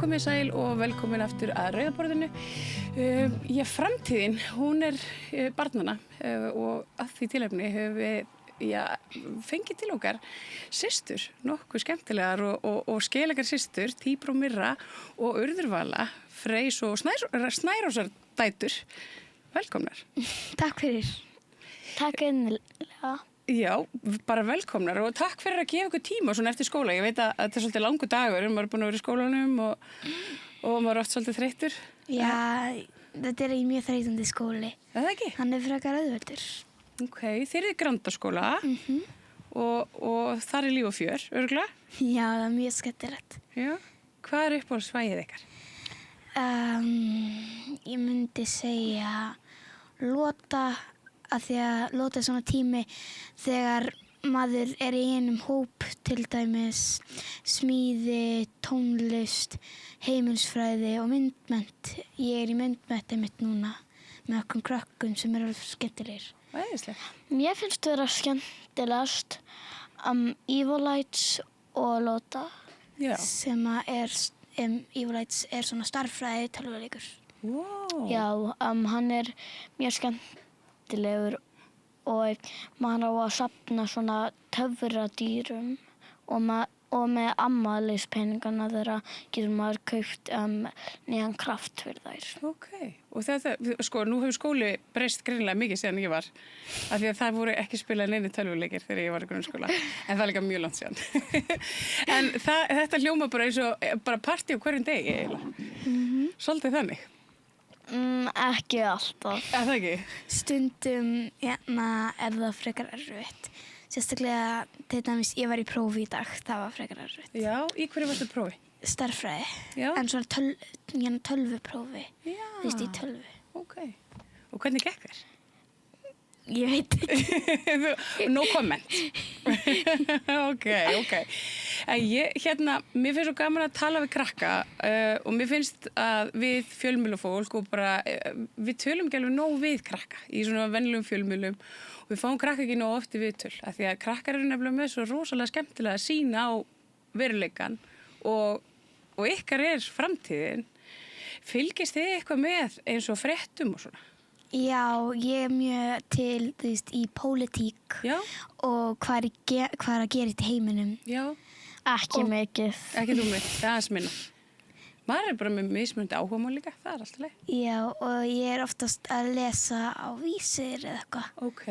komið sæl og velkomin aftur að Rauða borðinu. Framtíðin, hún barnanna og að því tilefni höfum við fengið til okkar systur, nokkuð skemmtilegar og skeilegar systur, Tíbrá Mirra og Urður Vala, Freys og Snærósar dætur. Velkomnar. Takk fyrir. Takk innilega. Já, bara velkomnar og takk fyrir að gefa ykkur tíma svona eftir skóla. Ég veit að þetta svolítið langur dagur, maður búin að vera í skólanum og maður oft svolítið þreyttur. Já, þetta mjög þreytandi skóli. Það ekki? Hann frekar auðveldur. Ok, þeir Grandaskóla og þar líf og fjör, örugglega? Já, það mjög skemmtilegt. Já, hvað uppáhaldsvægið ykkar? Ég myndi segja Lota, að því að Lota svona tími þegar maður í einum hóp, til dæmis smíði, tónlist, heimilsfræði og myndmennt. Ég í myndmennt einmitt núna með okkur krökkum sem alveg skemmtilegir. Æðislegt. Mér finnst vera skemmtilegast Evolites og Lota. Já. Sem Evolites svona starffræði tölvuleikur. Wow. Já, hann mjög skemmtilegur og maður á að safna svona töfradýrum og með afmælispeningana þeirra getur maður kaupt nýjan kraft fyrir þær. Ok, og þetta, sko, nú hefur skóli breyst greinilega mikið síðan ég var, af því að það voru ekki spilað neini tölvuleikir þegar ég var í grunnskóla, en það líka mjög langt síðan. En þetta hljóma bara eins og bara partí á hverjum degi eiginlega. Svolítið þannig. Ekki alltaf. Það ekki? Stundum það frekar erfitt. Sérstaklega, til dæmis, ég var í prófi í dag, það var frekar erfitt. Já, í hverju varstu prófi? Stærðfræði. Já. En svona tölvuprófi. Já. Þú veist, í tölvu. Ok. Og hvernig gekk þér? Ég veit ekki. No comment. Ok. En mér finnst svo gaman að tala við krakka og mér finnst að við fjölmiðlafólk og bara, við tölum ekki alveg nóg við krakka í svona venjulegum fjölmiðlum og við fáum krakka ekki nóg oft í viðtöl af því að krakkar nefnilega með svo rosalega skemmtilega að sýna á veruleikann og ykkar framtíðin. Fylgist þið eitthvað með eins og fréttum og svona? Já, ég mjög til, þú veist, í pólitík. Já. Og hvað að gera í heiminum. Já. Ekki mikið. Ekki þú mikið, það aðeins minna. Maður bara með mismunandi áhugamál líka, það alltaf leið. Já, og ég oftast að lesa á vísir eða eitthvað. Ok,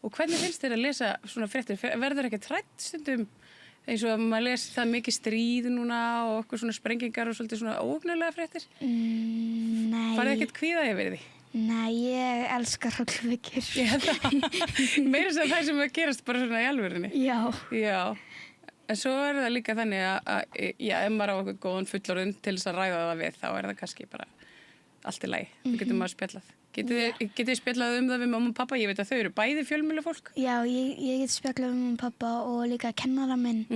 og hvernig finnst þér að lesa svona fréttir? Verður ekki trætt stundum eins og að maður lesi það mikið stríð núna og okkur svona sprengingar og svolítið svona óhugnarlega fréttir? Nei. Farið ekkert kvíða yfir því? Nei, ég elskar hrollvekjur. Já, meira sem að gerast bara svona í alvörinni. Já. Já, en svo það líka þannig að ef maður á okkur góðan fullorðin til þess að ræða það við, þá það kannski bara allt í lagi. Þá getur maður spjallað. Getið spjallað það við mamma og pappa? Ég veit að þau eru bæði fjölmiðlafólk. Já, ég get spjallað við mamma og pappa og líka kennara minn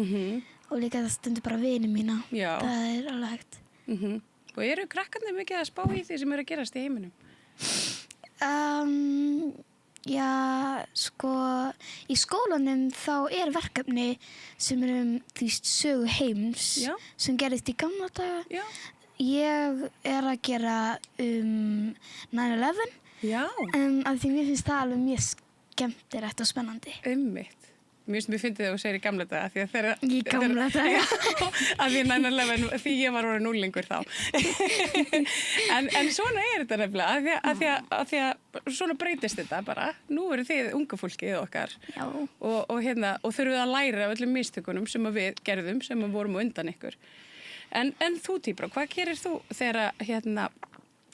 og líka það stundur bara vini mína. Já. Það alveg hægt. Og eru krakkarnir mikið að spá í því sem að gerast í heiminum? Já, sko, í skólanum þá verkefni sem þú veist, sögu heims. Já. Sem gerist í gamla daga. Já. Ég að gera 9/11. Já. Af því mér finnst það alveg mjög skemmtilegt og spennandi. Einmitt. Mér finnst þið að þú segir í gamla daga því að þeirra... Í gamla daga. Af því 9/11, því ég var orðin núlingur þá. en svona þetta nefnilega, af því að svona breytist þetta bara. Nú þið unga fólkið okkar. Já. Og þurfum að læra af öllum mistökunum sem við gerðum, sem við vorum undan ykkur. En þú, Tíbrá, hvað gerir þú þegar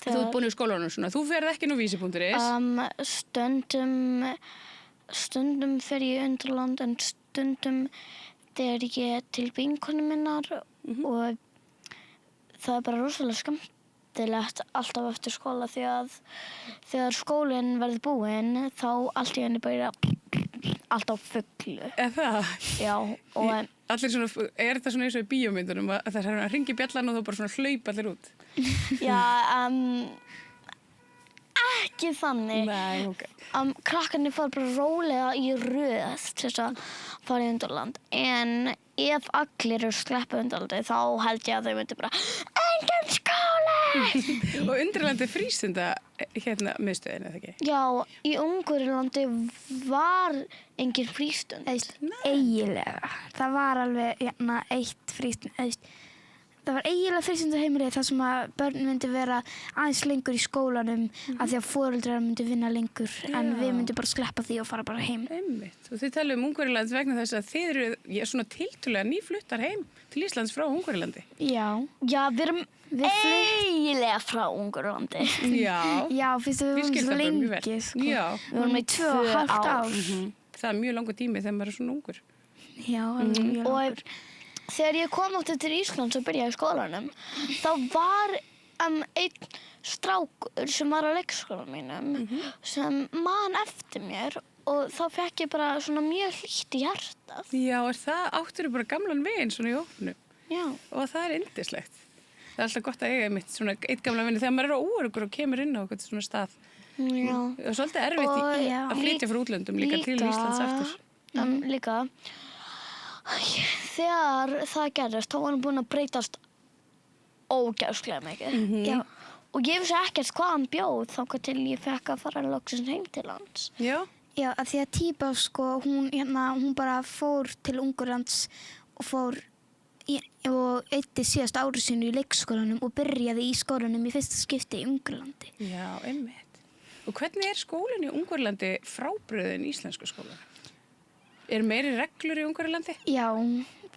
þú búin í skólanum svona? Þú ferð ekki nú vísi.is? Stundum fer ég undirland en stundum þegar ég til vinkonu minnar og það bara rosalega skemmtilegt alltaf eftir skóla því að þegar skólinn verður búinn þá allt í henni bara alltaf fullu. Það? Já. Og allir svona, þetta svona eins og í bíómyndunum að það að hringi bjallan og þú bara svona hlaupa allir út? Já, ekki þannig. Nei, ok. Krakkarnir fóru bara rólega í röð til þess að fara í Undraland. En ef allir eru sleppa Undralandi, þá held ég að þau myndi bara engin skóli! Og Undralandi frístunda miðstöðin, eða ekki? Já, í Ungverjalandi var engin frístund. Eiginlega. Það var alveg eitt frístund. Það var eiginlega frístundaheimilið þar sem að börn myndi vera aðeins lengur í skólanum af því að foreldrar myndi vinna lengur en við myndum bara sleppa því og fara bara heim. Einmitt. Og þið talum Ungverjaland vegna þess að þið eru svona tiltölulega nýfluttar heim til Íslands frá Ungverjalandi. Já. Já, við erum eiginlega frá Ungverjalandi. Já. Já, fyrst við vorum svo lengi. Já. Við vorum í 2,5 ár. Það er mjög langur tími þegar maður er svona ungur. Já, mjög langur. Þegar ég kom áttu til Íslands og byrjaði í skólanum, þá var einn strákur sem var á leikskólanum mínum sem man eftir mér og þá fekk ég bara svona mjög hlýtt í hjartað. Já, áttirðu bara gamlan veginn svona í hópnum. Já. Og það er yndislegt. Það er alltaf gott að eiga svona eitt gamlan veginn þegar maður er óöruggur og kemur inn á eitthvað svona stað. Já. Og svolítið erfitt að flytja frá útlöndum líka til Íslands aftur. Líka. Þegar það gerðist, þá var hann búinn að breytast ógeðslega mikið. Já. Og ég vissi ekkert hvað hann bjóð þangað til ég fekk að fara loksins heim til hans. Já. Já, af því að Tíba, sko, hún bara fór til Ungverjalands og og eyddi síðast ári sínu í leikskólanum og byrjaði í skólanum í fyrsta skipti í Ungverjalandi. Já, einmitt. Og hvernig er skólinn í Ungverjalandi frábrugðinn íslensku skólanum? Er meiri reglur í Ungverjalandi? Já,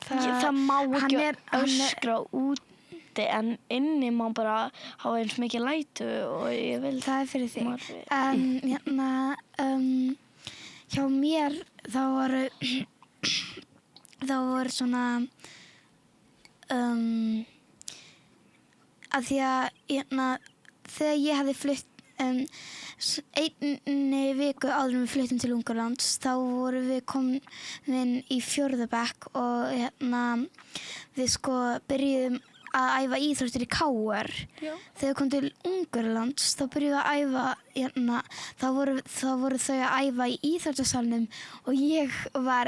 það má ekki öskra úti en inni má bara hafa eins mikið lætu og ég vil það er fyrir þig. Hjá mér þá voru svona að því að þegar ég hafði flutt einni viku áður en við fluttum til Ungverjalands þá vorum við komin í 4. bekk og við sko byrjuðum að æfa íþróttir í KR. Þegar við komum til Ungverjalands þá byrjuðum við að æfa þá voru þau að æfa í íþróttasalnum og ég var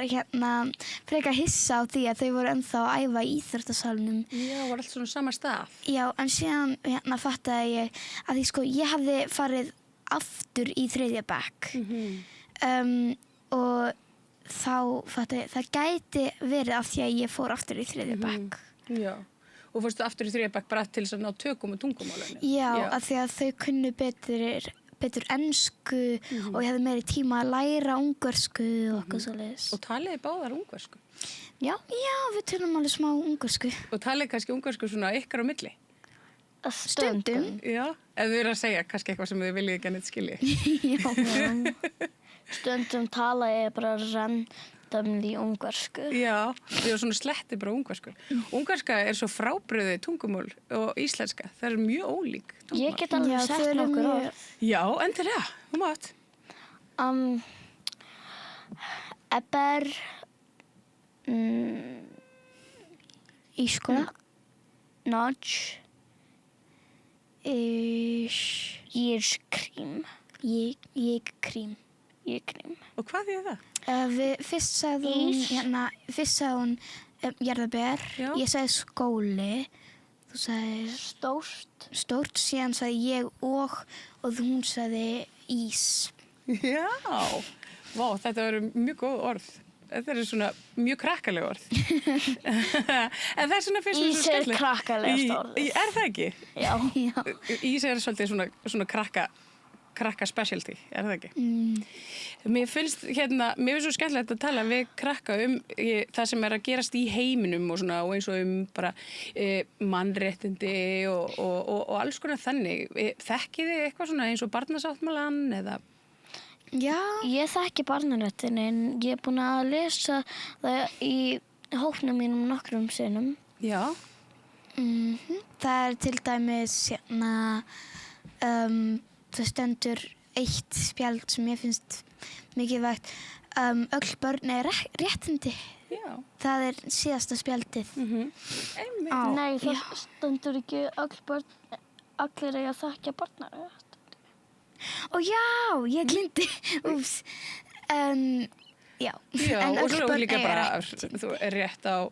frekar hissa á því að þau voru ennþá að æfa í íþróttasalnum. Já, var allt svona sama stað. Já, en síðan fattaði ég að því sko ég hafði farið aftur í 3. bekk og þá fattaði ég það gæti verið af því að ég fór aftur í 3. bekk. Já. Og fórstu aftur í 3. bekk bara til þess að ná tökum með tungumálinu? Já, af því að þau kunnu betur ensku og ég hefði meiri tíma að læra ungversku og eitthvað svoleiðis. Og taliði báðar ungversku? Já, við tölum alveg smá ungversku. Og taliði kannski ungversku svona ykkar á milli? Stundum. Já, ef þið eru að segja kannski eitthvað sem þið viljið ekki að neitt skilji. Já. Stundum tala ég bara randomly ungversku. Já, við erum svona sletti bara ungversku. Ungverska er svo frábrugðið tungumál og íslenska. Það er mjög ólík tungumál. Ég get alveg sett nokkur orð. Já, endilega, þú mátt. Eber í skóla. Notch. Ég krím. Ég krím. Og hvað er það? Fyrst sagði hún jarðaber, ég sagði skóli, þú sagði stórt, síðan sagði ég og hún sagði ís. Já, vá, þetta eru mjög góð orð. Þetta eru svona mjög krakkaleg orð. En það er svona fyrst ís er krakkalegast orðið. Er það ekki? Já. Ís er svolítið svona krakka specialty, er það ekki? Mér finnst svo skemmtilegt að tala við krakka það sem er að gerast í heiminum og eins og bara mannréttindi og alls konar þannig. Þekkið þið eitthvað svona eins og barnasáttmálann eða? Já. Ég þekki barnaréttin en ég er búin að lesa það í hópnum mínum nokkrum sinnum. Já. Það er til dæmis það stendur eitt spjald sem ég finnst mikilvægt. Öll börn er réttindi. Já. Það er síðasta spjaldið. Nei, það stendur ekki öll börn, allir eiga að þekkja barnaréttindi. Ó já, ég glindi. Úps. Já. Já, En og öll svo börn líka eiga bara, rétt. þú er rétt á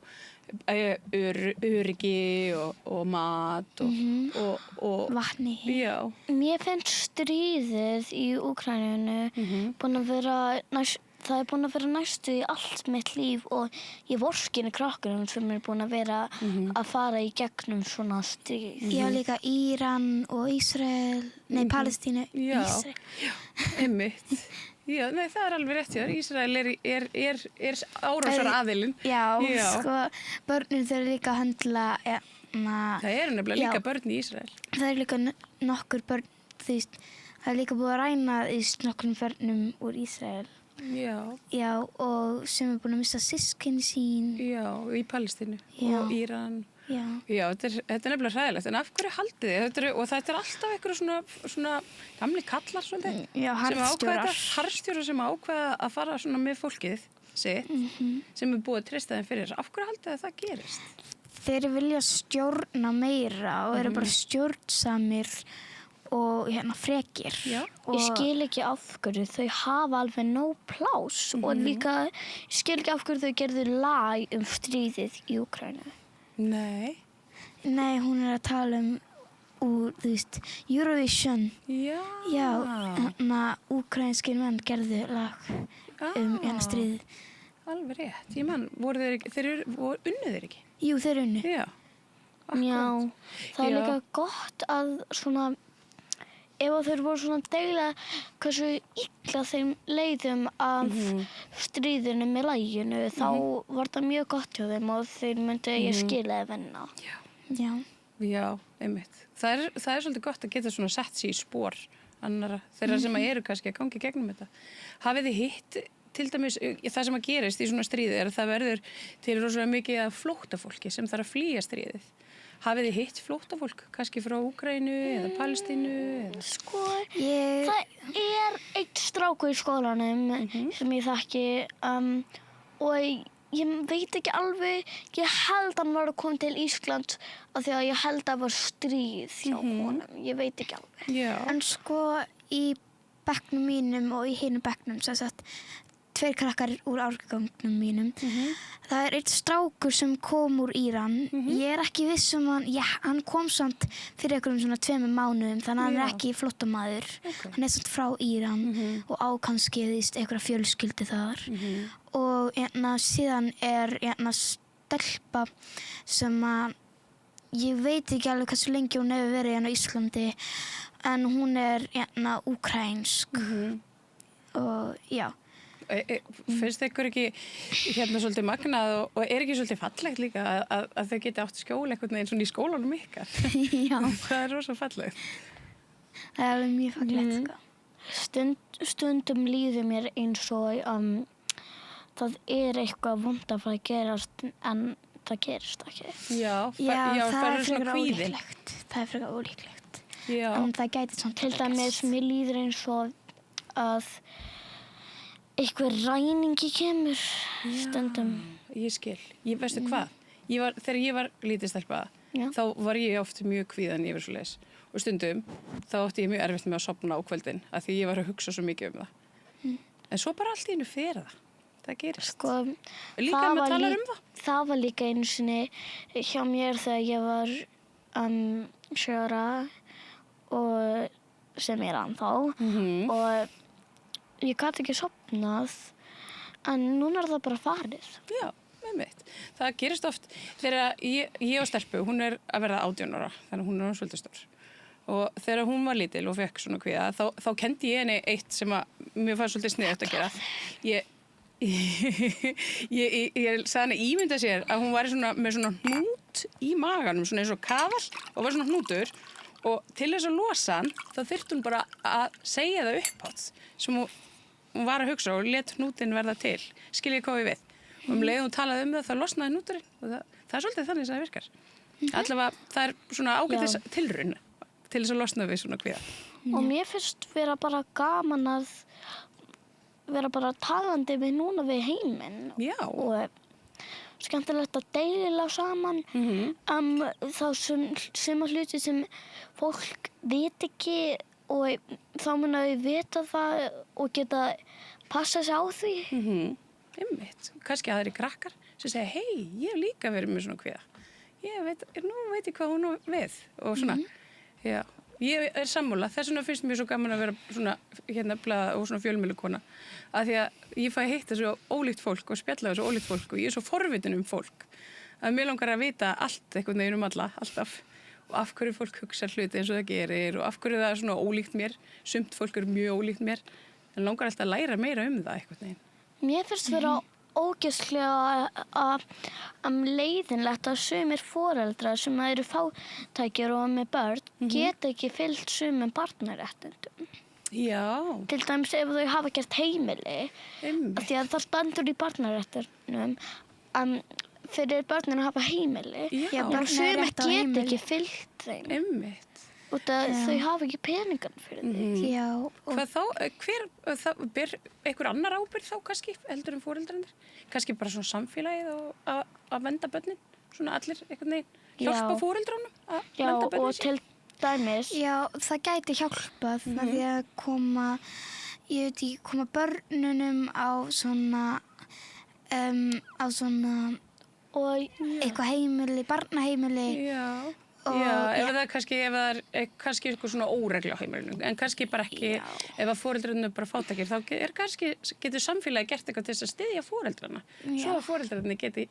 öryggi og mat og Vatni. já, Mér finnst stríðið í Úkraínu búin að vera það er búin að vera næstu í allt mitt líf og ég vorkenni krökkunum sem er búin að vera að fara í gegnum svona stríð. Já, líka Íran og Ísrael, nei, Palestínu, Já. Ísrael. einmitt. Já, nei, það er alveg rétt, já. Ísrael er árásar aðilinn. Já, Já. sko, börnin þau líka að höndla, Það eru nefnilega Já. líka börn í Ísrael. það er líka nokkur börn, þú veist, það er líka búið að ræna nokkur börnum úr Ísrael. Já, Já, og sem er búin að missa systkini sín. já, í Palestínu Já. og Íran. Já. Já, þetta er nefnilega hræðilegt, en af hverju haldið þið? Og þetta er alltaf einhverju svona gamli kallar svolítið. Já, harðstjórar. Harðstjórar sem ákveða að fara svona með fólkið sitt, sem er búið að treysta þeim fyrir. Af hverju haldið þið að það gerist? Þeir vilja stjórna meira og eru bara stjórnsamir og frekir. Já. Og Ég skil ekki af hverju þau hafa alveg nóg plás og líka ég skil ekki af hverju þau gerðu lag stríðið í Úkraínu. Nei. Nei, hún er að tala úr, þú veist, Eurovision. Já. Já, úkraínskir menn gerðu lag stríðið. Alveg rétt. Ég man, unnu þeir ekki? Jú, þeir unnu. Já. Já, það er Já. líka gott að svona ef að þeir voru svona degla hversu illa þeim leiðum af stríðinu með laginu þá var það mjög gott hjá þeim og þeir myndi ég skila að vinna. Já. Já, einmitt. Það er svolítið gott að geta svona sett sig í spor annara þeirra sem eru kannski að gangi gegnum þetta. Hafið þið hitt til dæmis, það sem að gerist í svona stríði er að það verður til rosalega mikið af flóttafólki sem þarf að flýja stríðið. Hafið þið hitt flóttafólk, kannski frá Úkraínu eða Palestínu? Eða? Sko, það er eitt strákur í skólanum sem ég þekki og ég veit ekki alveg, ég held að hann var að koma til Ísland af því að ég held að það var stríð hjá honum, ég veit ekki alveg. Já. En sko, í bekknum mínum og í hinum bekknum, sem sagt, 2 krakkar úr árgangnum mínum. Það er eitt strákur sem kom úr Íran. Ég er ekki viss hann kom samt fyrir einhverjum svona 2 mánuðum, þannig að hann er ekki flóttamaður. Hann er samt frá Íran og á kannski einhverja fjölskyldu þar. Og síðan er stelpa sem að ég veit ekki alveg hversu lengi hún hefur verið á Íslandi, en hún er úkraínsk. Og já. Finnst ykkur ekki svolítið magnað og er ekki svolítið fallegt líka að þau geti átt skjól einhvern veginn svona í skólanum ykkar? Já. Það er rosa fallegt. Það er alveg mjög fallegt, sko. Stundum líður mér eins og það er eitthvað vont að fara að gerast en það gerist ekki. Já, það er svona frekar kvíðin. ólíklegt. Það er frekar ólíklegt. Já. En það gæti samt Til dæmis, mér líður eins og að eitthvað ræningi kemur stundum. Ég skil. Veistu hvað? Þegar ég var lítið stelpa, Já. þá var ég oft mjög kvíðan yfir svoleiðis. Og stundum, þá átti ég mjög erfitt með að sofna á kvöldin, af því ég var að hugsa svo mikið um það. En svo bara allt í einu fer það. Það gerist. Sko, Líka það með var talar það? Það var líka einu sinni hjá mér þegar ég var 7 ára og sem ég er ennþá og ég gat ekki sofnað en núna er það bara farið. Já, einmitt. Það gerist oft þegar ég og stelpu, hún er að verða 18 ára, þannig hún er svolítið stór. Og þegar hún var lítil og fekk svona kvíða, þá kendi ég henni eitt sem að mér fannst svolítið sniðugt að gera. Ég sagði henni ímynda sér að hún var með svona hnút í maganum, svona eins og kafall og var svona hnútur og til þess að losa hann, þá þyrfti hún bara að segja það upphátt sem hún var að hugsa og let hnútin verða til. Skiljið hvað við við. Og leið hún talaði það, þá losnaði hnúturinn og það er svolítið þannig sem það virkar. Allavega, það er svona ágætis tilraun til þess að losna við svona kvíða. Og mér finnst vera bara gaman að vera bara talandi við núna við heiminn. Já. Og skemmtilegt að deila saman þá sem hluti sem fólk veit ekki og þá mun þau vita það og geta passa sig á því. Einmitt. Kannski aðri krakkar sem segja, hei, ég hef líka verið með svona kvíða. Nú veit ég hvað hún á við og svona. Já, ég er sammála. Þess vegna finnst mér svo gaman að vera svona blaða og svona fjölmiðlukona. Af því að ég fæ að hitta svo ólíkt fólk og spjalla við svo ólíkt fólk og ég er svo forvitin fólk. Að mér langar að vita allt einhvern veginn alla, alltaf. Og af hverju fólk hugsa hluti eins og það gerir og af hverju það er svona ólíkt mér. Sumt fólk er mjög ólíkt mér. En langar alltaf að læra meira það einhvern veginn. Mér finnst vera ógeðslega leiðinlegt að sumir foreldrar sem eru fátækir og með börn geta ekki fylgt sumum barnaréttindum. Já. Til dæmis ef þau hafa gert heimili, af því að það stendur í barnaréttindum fyrir börnin að hafa heimili. Já. Og sumir geta ekki fylgt þeim. Einmitt. Út að þau hafa ekki peningan fyrir því. Já. Hvað þá, ber einhver annar ábyrgð þá kannski, heldur en foreldrarnir? Kannski bara svona samfélagið og að venda börnin? Svona allir einhvern veginn hjálpa foreldrunum að venda börnin og til dæmis. Já, það gæti hjálpað með því að koma börnunum á svona eitthvað heimili, barnaheimili. Já. Ef það er kannski eitthvað svona óregla á heimilinu, en kannski bara ekki, ef að foreldrarnir bara fátækir, þá getur samfélagi gert eitthvað til þess að styðja foreldrarna, svo að foreldrarnir geti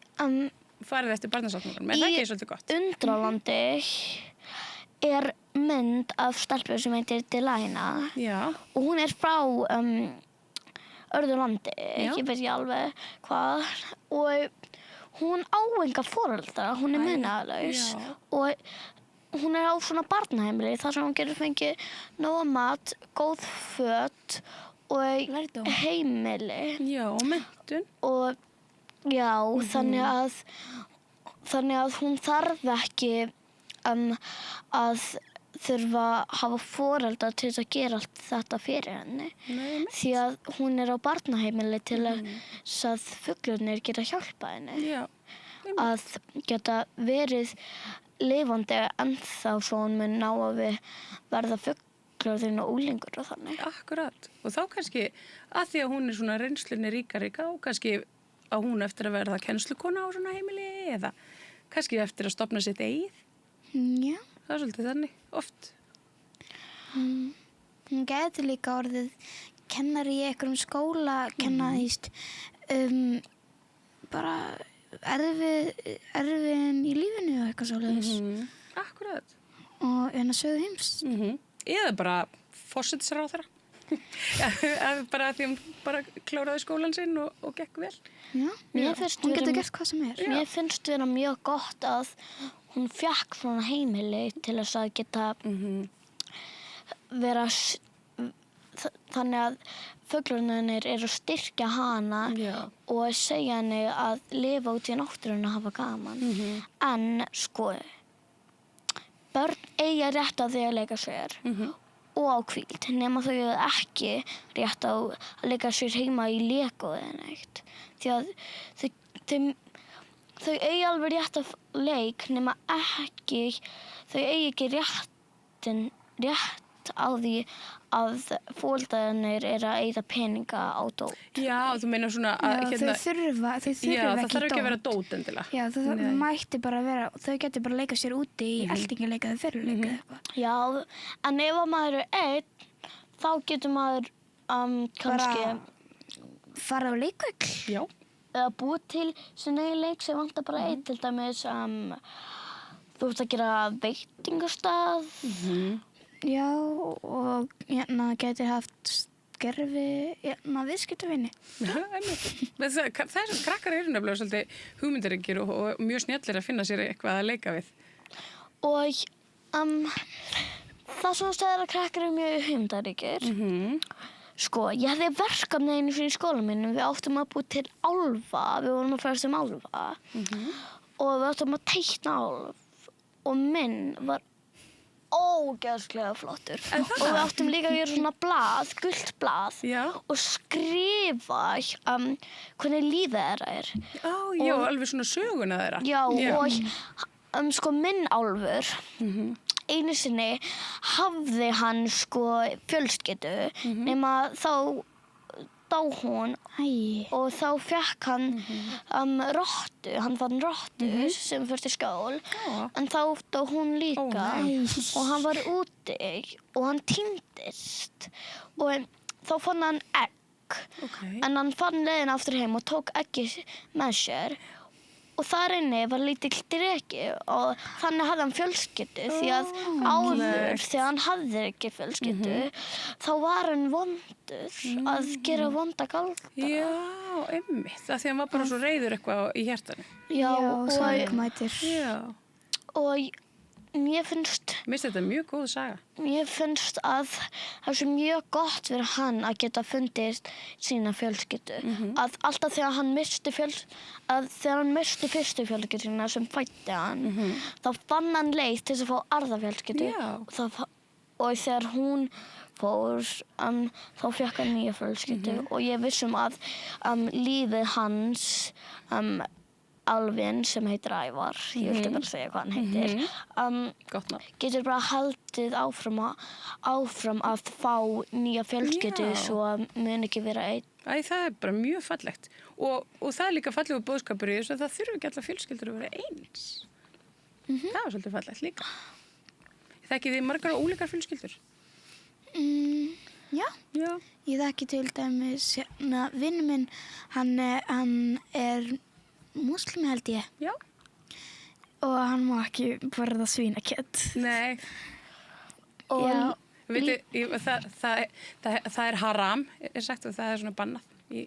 farið eftir barnasáttmálanum, en það er ekki svolítið gott. Í Undralandi er mynd af stelpu sem heitir Delaina og hún er frá Örðurlandi, ég veit ekki alveg hvað, og hún á enga foreldra, hún er munaðarlaus og hún er á svona barnaheimili þar sem hún getur fengið nóg mat, góð föt og heimili. Já, og menntun. Og þannig að hún þarf ekki að þurfa að hafa foreldra til þess að gera allt þetta fyrir henni. Því að hún er á barnaheimili til að fuglurnir geta hjálpað henni. Já. Að geta verið lifandi ennþá svo hún mun ná að verða fullorðin og unglingur og þannig. Akkurat. Og þá kannski að því að hún er svona reynslunni ríka og kannski að hún eftir að verða kennslukona á svona heimili eða kannski eftir að stofna sitt eigið. Já. Það er svolítið þannig, oft. Hún gæti líka orðið kennari í einhverjum skóla, kenna bara erfiðin í lífinu og eitthvað svoleiðis. Akkurat. Og sögu heims. Eða bara forsætisráðherra. Bara því hún bara kláraði skólann sinn og gekk vel. Já. Hún getur gert hvað sem er. Mér finnst vera mjög gott að hún fékk svona heimili til þess að geta vera þannig að fuglurnir eru að styrkja hana og segja henni að lifa út í náttúrunni og hafa gaman. En sko, börn eiga rétt á því að leika sér og á hvíld, nema þau ekki rétt á að leika sér heima í Lego eða neitt. Því að þau eigi alveg rétt af leik, nema ekki, þau eigi ekki rétt á því að foreldrarnir eru að eyða peninga á dót. Já, þú meina svona að þau þurfa ekki dót. Já, það þarf ekki að vera dót endilega. Já, það mætti bara vera, þau getur bara að leika sér úti í eldingarleika eða fyrirleika eða eitthvað. Já, en ef maður er einn, þá getur maður kannski fara á leikvöll. Já. Eða búið til sinni eigin leik sem vantar bara einn, til dæmis þú ert að gera veitingastað. Já, og geti haft skerfi viðskiptavini. Þessar krakkar eru nefnilega svolítið hugmyndaríkir og mjög snjallir að finna sér eitthvað að leika við. Og það svona stæðar að krakkar eru mjög hugmyndaríkir. Sko, ég hefði verkefni einu sinni í skólanum mínum. Við áttum að búið til álfa, við vorum að færast álfa. Og við áttum að teikna álf. Og minn var ógeðslega flottur. Og við áttum líka að gera svona blað, gult blað. Og skrifa hvernig lífið þeirra er. Já, alveg svona söguna þeirra. Já, og sko minn álfur einu sinni hafði hann sko fjölskyldu nema þá dó hún og þá fékk hann rottu, hann fann rottu sem fór til skól en þá dó hún líka og hann var úti og hann týndist og þá fann hann egg en hann fann leiðina aftur heim og tók eggið með sér og þar inni var lítill dreki og þannig hafði hann fjölskyldu því að áður þegar hann hafði ekki fjölskyldu þá var hann vondur að gera vonda galda. Já, einmitt, af því hann var bara svo reiður eitthvað í hjartanu. Já, sorgmætur. Já. Og mér finnst þetta mjög góð saga. Mér finnst að það sé mjög gott fyrir hann að geta fundið sína fjölskyldu. Að alltaf þegar hann missti fyrstu fjölskylduna sem fæddi hann, þá fann hann leið til þess að fá aðra fjölskyldu. Og þegar hún fór, þá fékk hann nýja fjölskyldu. Og ég vissum að lífið hans, Alvin sem heitir Ævar, ég vildi bara segja hvað hann heitir, getur bara haldið áfram að fá nýja fjölskyldu svo að mun ekki vera einn. Það er bara mjög fallegt og það er líka fallegur boðskapur í þessu að það þurfi ekki allar fjölskyldur að vera eins. Það var svolítið fallegt líka. Þekkið þið margar og ólíkar fjölskyldur? Já. Ég þekki til dæmis vinur minn, hann er múslimi held ég. Já. Og hann má ekki borða svínakjöt. Nei. Og Vitið, það er haram, er sagt, og það er svona bannað í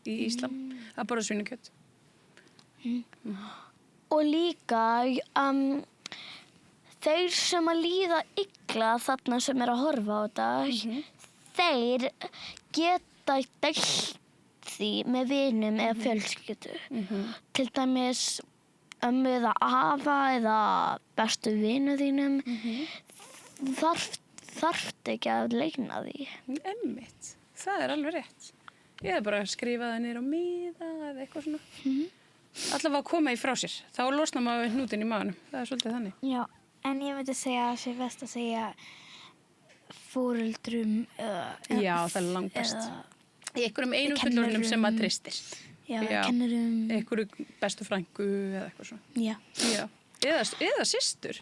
Íslam að borða svínakjöt. Og líka þeir sem að líða illa þarna sem er að horfa á þetta, þeir geta deilt því með vinum eða fjölskyldu. Til dæmis ömmu eða afa eða bestu vinu þínum. Þarft ekki að leyna því. Einmitt, það er alveg rétt. Ég hef bara skrifað það niður á miða eða eitthvað svona. Allavega að koma í frá sér. Þá losnar maður við hnútinn í maganum. Það er svolítið þannig. Já, en ég myndi segja að sé best að segja foreldrum Já, það er langbest. Í einhverjum einum fullorðnum sem maður treystir. Já, kennurum. Einhverju bestu frænku eða eitthvað svona. Já. Eða systur.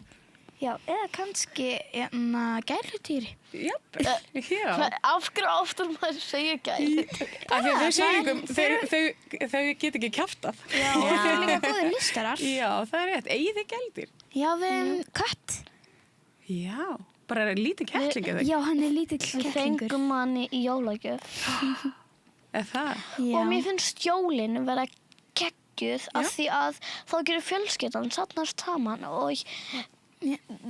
Já, eða kannski gæludýri. Já. Af hverju oftar maður segja gæludýri? Af því að þau segja þau get ekki kjaftað. Já, þau eru líka góðir listarar. Já, það er rétt. Eigið þið gæludýr? Já, við kött. Já, bara lítið kettling eða ekki? Já, hann er lítill kettlingur. Við fengum hann í jólagjöf. Er það? Já. Og mér finnst jólin vera geggjuð af því að þá gerir fjölskyldan safnast saman og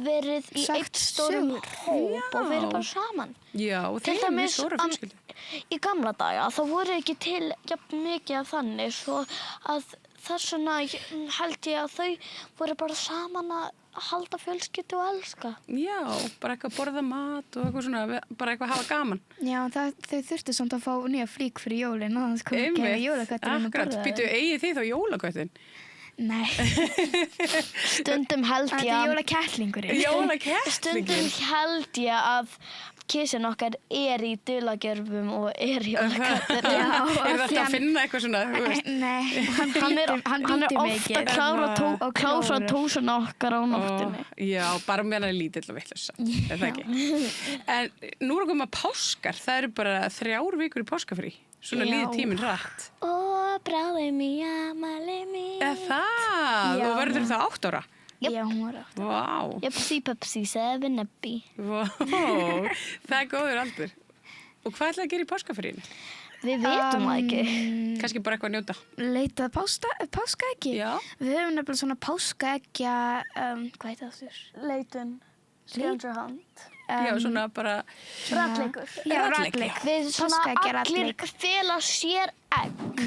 verið í eitt stórum hóp og verið bara saman. Já, og þeir eru mjög stóra fjölskyldu. Í gamla daga þá voru ekki til jafn mikið af þannig svo að þess vegna held ég að þau voru bara saman að halda fjölskyldu og elska. Já, bara eitthvað borða mat og eitthvað svona, bara eitthvað hafa gaman. Já, þau þurftu samt að fá nýja flík fyrir jólin og þannig kom ekki að jólakötturinn að borða þau. Býtu, eigið þið þá jólaköttin? Nei. Stundum held ég að... Þetta er jólakertlingurinn. Jólakertlingurinn? Stundum held ég að kísin okkar er í dulagjörfum og er jólaköttur. Er þetta að finna eitthvað svona, þú veist? Nei, hann er ofta að klára tósun okkar á nóttunni. Já, bara með hann er lítill og vitlaus, er það ekki? En nú er komið páskar, það eru bara 3 vikur í páskafrí. Svona líður tíminn hratt. Ó, bráðum í amali mín. Það? Og verður það 8 ára? Já, hún var 8. Vá. Pepsi, 7-Up. Vá, það er góður aldur. Og hvað ætlaði að gera í páskafríinu? Við vitum það ekki. Kannski bara eitthvað að njóta. Leitað páskaeggi? Já. Við höfum nefnilega svona páskaeggja, hvað heit það þurr? Leitun, Scavenger Hunt. Já, svona bara... Ratleikur. Já, ratleik. Við svona Páskaegg er allir ratleik. fela sér egg.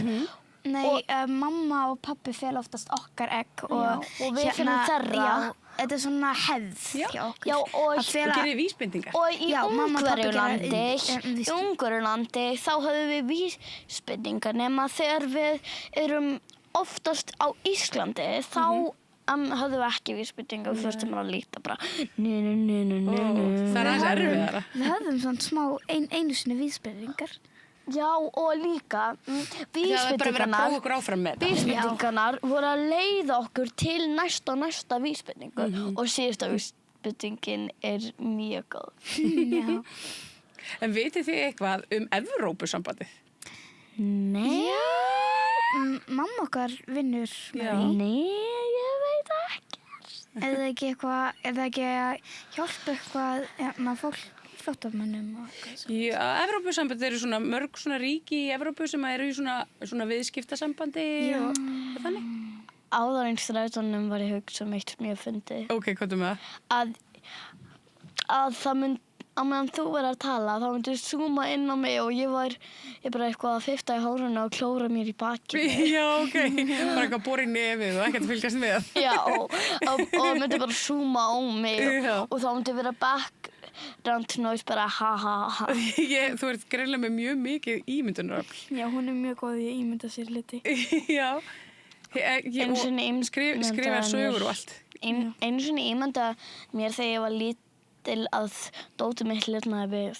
Nei, mamma og pabbi fela oftast okkar egg og við felum þeirra. Já, þetta er svona hefð hjá okkur. Já, og Og gerir vísbendingar. Og í Já, mamma og pabbi Ungverjalandi, þá höfum við vísbendingar nema þegar við erum oftast á Íslandi, þá höfðu ekki vísbendingar og þurftum að líta bara Það er aðeins erfiðara. Við höfðum svona smá einu sinni vísbendingar. Já, og líka Það er bara verið að prófa okkur áfram með þetta. vísbendingarnar voru að leiða okkur til næsta vísbendingu og síðasta vísbendingin er mjög góð. Já. En vitið þið eitthvað Evrópusambandið? Nei. Mamma okkar vinnur með Já. því. Nei, ég veit ekki. Er það ekki að hjálpa eitthvað fólk flóttamönnum og eitthvað svo? Já, Evrópusambandið eru svona mörg svona ríki í Evrópu sem eru í svona viðskiptasambandi og þannig. Áður en strætónum var ég hugsa eitt sem ég fyndi. Ok, hvað er með það? Að það mynd á meðan þú verður að tala, þá myndi zooma inn á mig og ég bara eitthvað að fifta í háruna og klóra mér í bakið. Já, ok. Bara eitthvað bora í nefið og ekkert að fylgjast með. Já, og myndi bara zooma á mig Já. og þá myndi vera background noise bara ha ha ha. Þú ert greinlega með mjög mikið ímyndunarafl. Já, hún er mjög góð í að ímynda sér liti. Já. Einu sinni Skrifa sögur og allt. Einu sinni ímynda mér þegar ég var lítil að dótið mitt lifnaði við.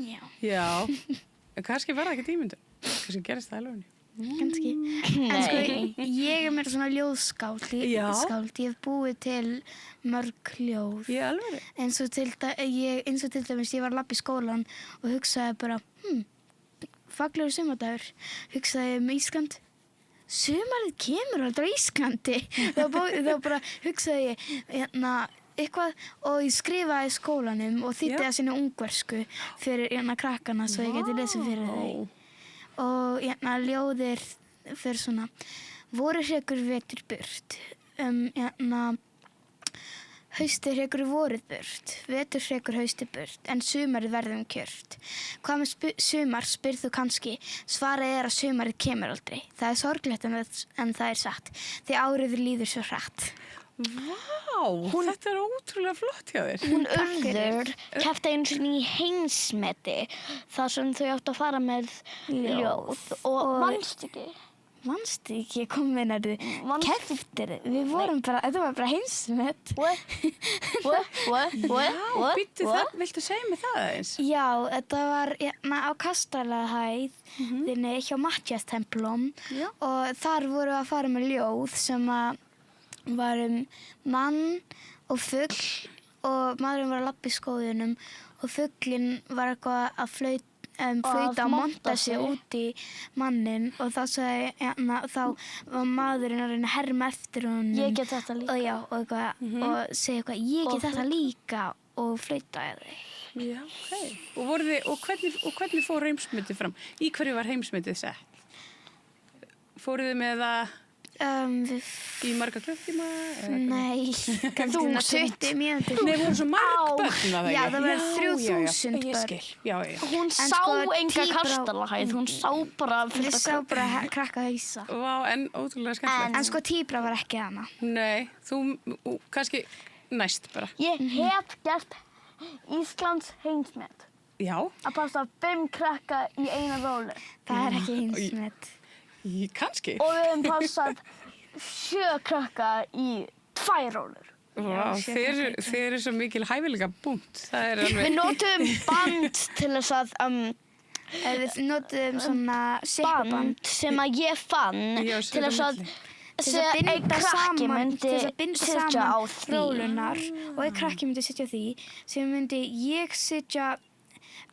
Já. Já. En kannski var það ekkert ímyndun. Kannski gerist það alveg. Kannski. En sko, ég er meira svona ljóðskáld. Já. Ég hef búið til mörg ljóð. Ég alveg. Eins og til dæmis, ég var að labba í skólan og hugsaði bara, fallegur sumardagur. Hugsaði Ísland. Sumarið kemur aldrei á Íslandi. þá bara hugsaði ég, eitthvað og ég skrifaði í skólanum og þýddi það sinni ungversku fyrir krakkana svo ég geti lesið fyrir þau. Og ljóðir fyrir svona voru hrekur vetur burt. Haustið hrekur vorið burt, vetur hrekur haustið burt, en sumarið verðum kjört. Hvað með sumar, spyrð þú kannski, svarið er að sumarið kemur aldrei. Það er sorglegt en það er satt, því árið líður svo hratt. Vá, þetta er ótrúlega flott hjá þér. Hún Urður keppti einu sinni í heimsmeti þar sem þau áttu að fara með ljóð og manstu ekki? Manstu ekki, kom við nærðu, kepptir, við vorum bara, þetta var bara heimsmet. Já, býttu það, viltu segja mig það eins? Já, þetta var á Kastalahæð, þinni hjá Mattias Templum og þar voru að fara með ljóð sem að var mann og fugl og maðurinn var að labba í skóginum og fuglinn var eitthvað að flauta og monta sig út í mannin og þá var maðurinn að reyna að herma eftir honum. Ég get þetta líka. Og segja eitthvað, ég get þetta líka og flautaði þig. Já, ok. Og hvernig fór heimsmetið fram? Í hverju var heimsmetið sett? Fóruð þið með það í marga klukkutíma? Nei, kannski 20 mínútur. Nei, voru svo marg börn að það. Já, það var 3000 börn. Ég skil, já. Hún sá enga Kastalahæð, hún sá bara Við sá bara krakka hausa. Vá, en ótrúlega skemmtilegt. En sko Tíbra var ekki hana. Nei, þú kannski næst bara. Ég hef gert Íslands heimsmet. Já. Að passa 5 krakka í eina rólu. Það er ekki heimsmet. Kannski. Og við hefum passað 7 krakka í 2 rólur. Vá, þeir eru svo mikil hæfileika búnt. Það er alveg. Við notum band til þess að Við notum svona sippaband sem að ég fann til þess að einn krakki myndi sitja á því. Rólunar og einn krakki myndi sitja á því sem myndi ég sitja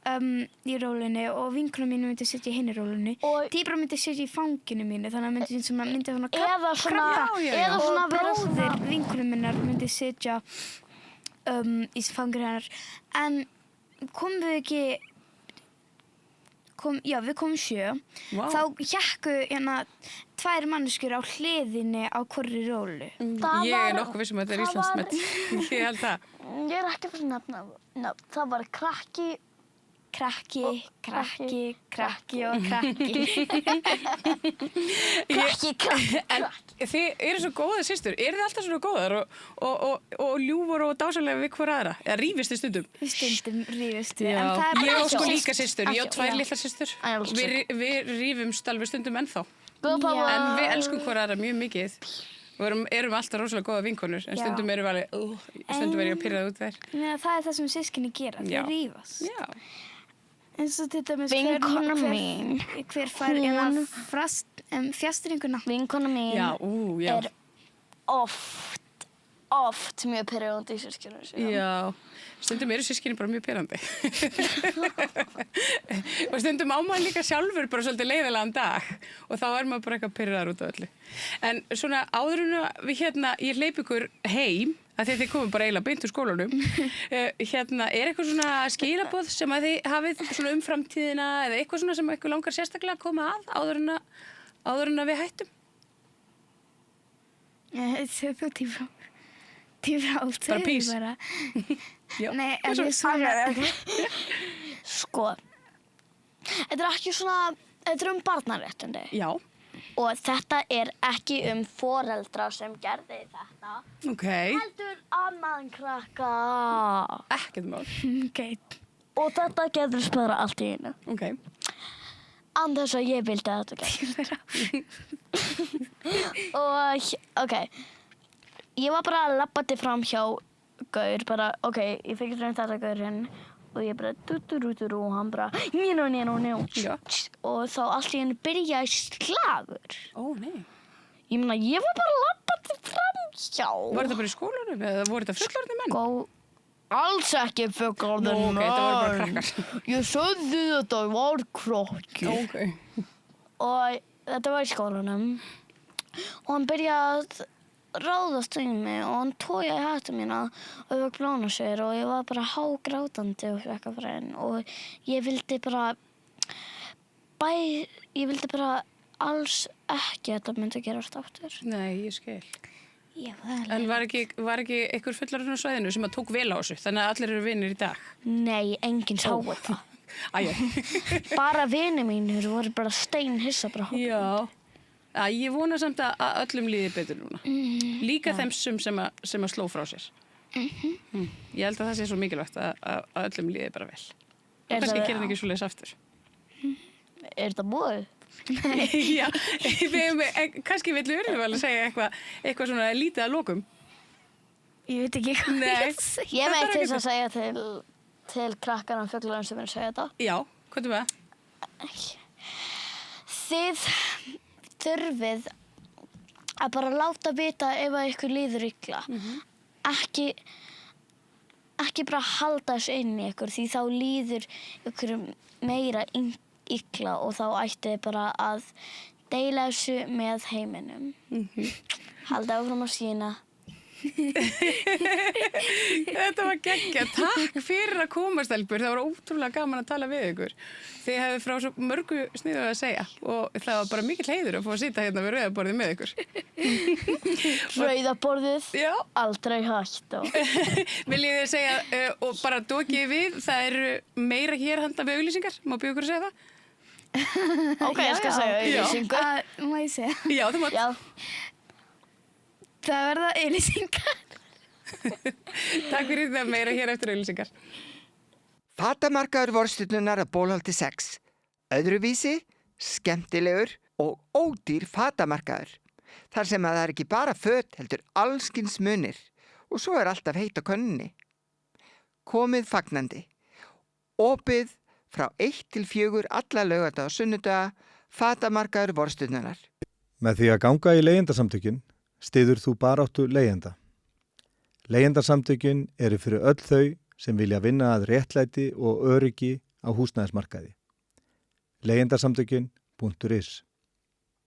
í rólunni og vinkonum mínu myndi sitja í hinni rólunni. Tíbra myndi sitja í fanginu mínu þannig að myndi svona krabba og bróðir vinkonum minnar myndi sitja í fanginu hennar. En komum við ekki við komum 7. Wow. Þá hékku 2 manneskjur á hliðinni á hvorri rólu. Ég er nokkuð vissum að þetta er Íslandsmet. Ég held það. Ég er ekki fyrir nafna. Það var krakki og krakki. En þið eru svo góðar systur. Eru þið alltaf svona góðar og ljúfar og dásamlega við hver aðra? Eða rífist þið stundum? Stundum rífist við. Já, ég á sko líka systur. Ég á 2 litlar systur. Við rífumst alveg stundum ennþá. En við elskum hver aðra mjög mikið. Við erum alltaf rosalega góða vinkonur, en Já. stundum erum við alveg, stundum er ég að pyrrað út þær. Ég meina, það er það sem systkini gera, Já. þau rífast. Já. Eins og til dæmis Vinkona mín. hver fær fjastringuna. Vinkona mín Já, já. er oft mjög pyrrandi í systkinu síðan. Já, stundum eru systkini bara mjög pyrrandi. Og stundum á maður líka sjálfur bara svolítið leiðilegan dag og þá er maður bara eitthvað pyrraðar út af öllu. En svona áður en við ég hleyp ykkur heim, að þið komum bara eiginlega beint úr skólanum, er eitthvað svona skilaboð sem að þið hafið svona framtíðina eða eitthvað svona sem ykkur langar sérstaklega að koma að áður en við hættum? Þú tífra út. Bara pís. Já. Nei, en ég svona... Sko, þetta er ekki svona, þetta er barnaréttindi. Já, Og þetta er ekki foreldra sem gerði þetta. ok. Heldur annan krakka. Ekkert mál. Ok. Og þetta gerðist bara allt í einu. Ok. Án þess að ég vildi að þetta gerði. Og, ok. Ég var bara að labbati fram hjá gaur, bara, ok, ég fikk þetta gaurinn. Og ég bara, og hann bara, njó. Já. Og þá allt í einu byrjaði slagur. Ó, nei. Ég meina, ég var bara að labbati fram hjá. Var þetta bara í skólanum eða voru þetta fullorðnir menn? Alls ekki fullorðnir Nú, ok, þetta voru bara krakkar. Ég sögði þetta var krakki. Ok. Og þetta var í skólanum. Og hann byrjaði að ráðast í mig og hann tójaði hættu mína og ég var blóna sér og ég var bara hágrátandi og eitthvað fyrir henn og ég vildi bara alls ekki að þetta myndi gerast aftur. Nei, ég skil. Já, það er En var ekki einhver fullorðin á svæðinu sem að tók vel á þessu, þannig að allir eru vinir í dag? Nei, enginn sá þetta. Æja. Bara vinir mínir voru bara steinhissa bara hópið. Já. Ég vona samt að öllum líði betur núna. Líka þeim sem að sló frá sér. Ég held að það sé svo mikilvægt að öllum líði bara vel. Og kannski gerir það ekki svoleiðis aftur. Er þetta búið? Já, kannski villu Urðuval að segja eitthvað svona lítið að lokum. Ég veit ekki hvað Nei. Ég veit þess að segja til krakkana fuglarinn sem er að segja þetta. Já, hvað er það? Þið þurfið að bara láta vita ef að ykkur líður illa. Ekki bara halda þessu inn í ykkur því þá líður ykkur meira illa og þá ætti bara að deila þessu með heiminum. Halda áfram að sína. Þetta var geggjað. Takk fyrir að koma, stelpur. Það var ótrúlega gaman að tala við ykkur. Þið hefðu frá svo mörgu sniðu að segja og það var bara mikill heiður að fá að sitja hérna við rauðaborðið með ykkur. Rauðaborðið, Já. aldrei hægt á. Viljið þið segja og bara dokið við, það eru meira hér handa við auglýsingar? Má bjóða ykkur að segja það? Ok, ég skal segja auðlýsingu. Má ég segja? Já, þú mátt. Já. Það verða auðlýsingar. Takk fyrir það, meira hér eftir auglýsingar. Fatamarkaður Vorstjörnunnar að Bólholti 6. Öðruvísi, skemmtilegur og ódýr fatamarkaður. Þar sem að það er ekki bara föt heldur allskins munir og svo er alltaf heitt á könnunni. Komið fagnandi. Opið frá 1 til 4 alla laugardaga og sunnudaga, fatamarkaður Vorstjörnunnar. Með því að ganga í leigjendasamtökin styður þú baráttu leigjenda. Leigjendasamtökin eru fyrir öll þau sem vilja vinna að réttlæti og öryggi á húsnæðismarkaði. Leigjendasamtökin.is